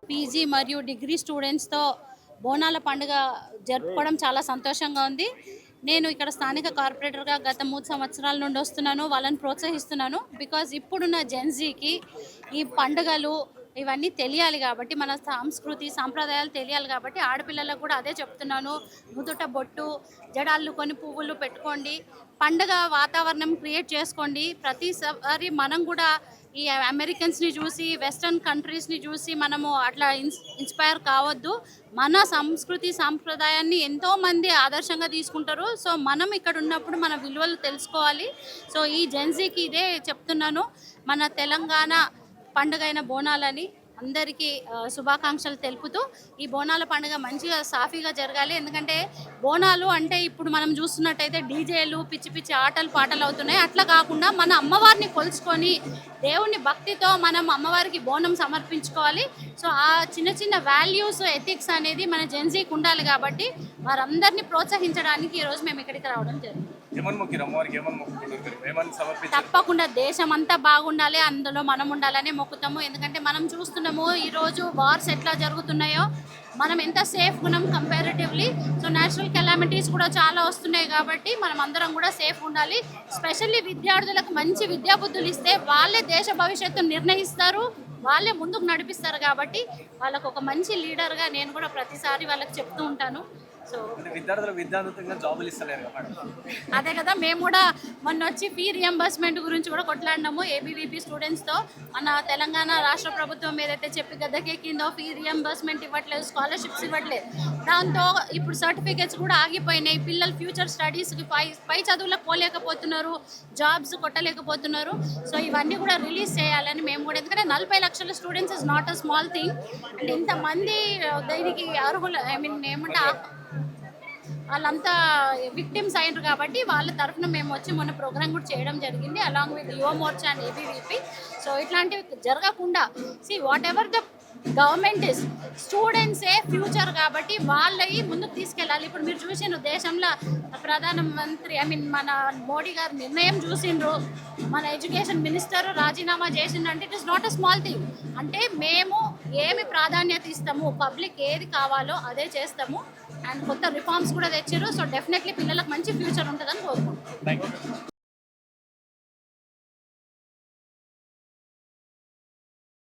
PG మరియు degree స్టూడెంట్స్తో బోనాల పండుగ జరుపుకోవడం చాలా సంతోషంగా ఉంది. నేను ఇక్కడ స్థానిక కార్పొరేటర్గా గత 3 సంవత్సరాల నుండి వస్తున్నాను. వాళ్ళని ప్రోత్సహిస్తున్నాను. బికాజ్ ఇప్పుడున్న జెన్జీకి ఈ పండుగలు ఇవన్నీ తెలియాలి కాబట్టి, మన సంస్కృతి సాంప్రదాయాలు తెలియాలి కాబట్టి ఆడపిల్లలకు కూడా అదే చెప్తున్నాను. నుదుట బొట్టు, జడాల్లుకొని పువ్వులు పెట్టుకోండి. పండుగ వాతావరణం క్రియేట్ చేసుకోండి. ప్రతిసారి మనం కూడా ఈ అమెరికన్స్ని చూసి వెస్ట్రన్ కంట్రీస్ని చూసి మనము అట్లా ఇన్స్పైర్ కావద్దు. మన సంస్కృతి సాంప్రదాయాన్ని ఎంతోమంది ఆదర్శంగా తీసుకుంటారు. సో మనం ఇక్కడ ఉన్నప్పుడు మన విలువలు తెలుసుకోవాలి. సో ఈ జెన్జీకి ఇదే చెప్తున్నాను. మన తెలంగాణ పండుగ అయిన బోనాలని అందరికీ శుభాకాంక్షలు తెలుపుతూ ఈ బోనాల పండుగ మంచిగా సాఫీగా జరగాలి. ఎందుకంటే బోనాలు అంటే ఇప్పుడు మనం చూస్తున్నట్టయితే డీజేలు పిచ్చి పిచ్చి ఆటలు పాటలు అవుతున్నాయి. అట్లా కాకుండా మన అమ్మవారిని కొలుచుకొని దేవుని భక్తితో మనం అమ్మవారికి బోనం సమర్పించుకోవాలి. సో ఆ చిన్న చిన్న వాల్యూస్ ఎథిక్స్ అనేది మన జెన్జీకి ఉండాలి కాబట్టి వారందరినీ ప్రోత్సహించడానికి ఈరోజు మేము ఇక్కడికి రావడం జరిగింది. తప్పకుండా దేశం అంతా బాగుండాలి, అందులో మనం ఉండాలని మొక్కుతాము. ఎందుకంటే మనం చూస్తున్నాము ఈరోజు వార్స్ ఎట్లా జరుగుతున్నాయో, మనం ఎంత సేఫ్ ఉన్నాం కంపారిటివ్లీ. సో నేచురల్ కెలామిటీస్ కూడా చాలా వస్తున్నాయి కాబట్టి మనం అందరం కూడా సేఫ్ ఉండాలి. స్పెషల్లీ విద్యార్థులకు మంచి విద్యాబుద్ధులు ఇస్తే వాళ్ళే దేశ భవిష్యత్తు నిర్ణయిస్తారు, వాళ్ళే ముందుకు నడిపిస్తారు. కాబట్టి వాళ్ళకు ఒక మంచి లీడర్గా నేను కూడా ప్రతిసారి వాళ్ళకి చెప్తూ ఉంటాను. సో అదే కదా, మేము కూడా మొన్న వచ్చి ఫీ రియంబర్స్మెంట్ గురించి కూడా కొట్లాడినాము ఏబీవీపీ స్టూడెంట్స్తో. మన తెలంగాణ రాష్ట్ర ప్రభుత్వం ఏదైతే చెప్పి గద్దెకెక్కిందో ఫీ రియంబర్స్మెంట్ ఇవ్వట్లేదు, స్కాలర్షిప్స్ ఇవ్వట్లేదు. దాంతో ఇప్పుడు సర్టిఫికేట్స్ కూడా ఆగిపోయినాయి. పిల్లలు ఫ్యూచర్ స్టడీస్కి పై చదువులకు పోలేకపోతున్నారు, జాబ్స్ కొట్టలేకపోతున్నారు. సో ఇవన్నీ కూడా రిలీజ్ చేయాలని మేము కూడా, ఎందుకంటే 40 లక్షల students is not a small thing. And ఇంతమంది దీనికి అర్హులు, ఏమంటే వాళ్ళంతా విక్టిమ్స్ అయినారు కాబట్టి వాళ్ళ తరఫున మేము వచ్చి మొన్న ప్రోగ్రామ్ కూడా చేయడం జరిగింది అలాంగ్ విత్ యువ మోర్చా అండ్ ఏబీవీపీ. సో ఇట్లాంటివి జరగకుండా whatever the government is, స్టూడెంట్సే ఫ్యూచర్ కాబట్టి వాళ్ళవి ముందుకు తీసుకెళ్ళాలి. ఇప్పుడు మీరు చూసిండ్రు దేశంలో ప్రధానమంత్రి మన మోడీ గారు నిర్ణయం చూసిండ్రు, మన ఎడ్యుకేషన్ మినిస్టర్ రాజీనామా చేసిందంటే it is not a small thing. అంటే మేము ఏమి ప్రాధాన్యత ఇస్తాము, పబ్లిక్ ఏది కావాలో అదే చేస్తాము. అండ్ కొత్త రిఫార్మ్స్ కూడా తెచ్చారు. సో డెఫినెట్లీ పిల్లలకు మంచి ఫ్యూచర్ ఉంటుందని కోరుకుంటున్నాం.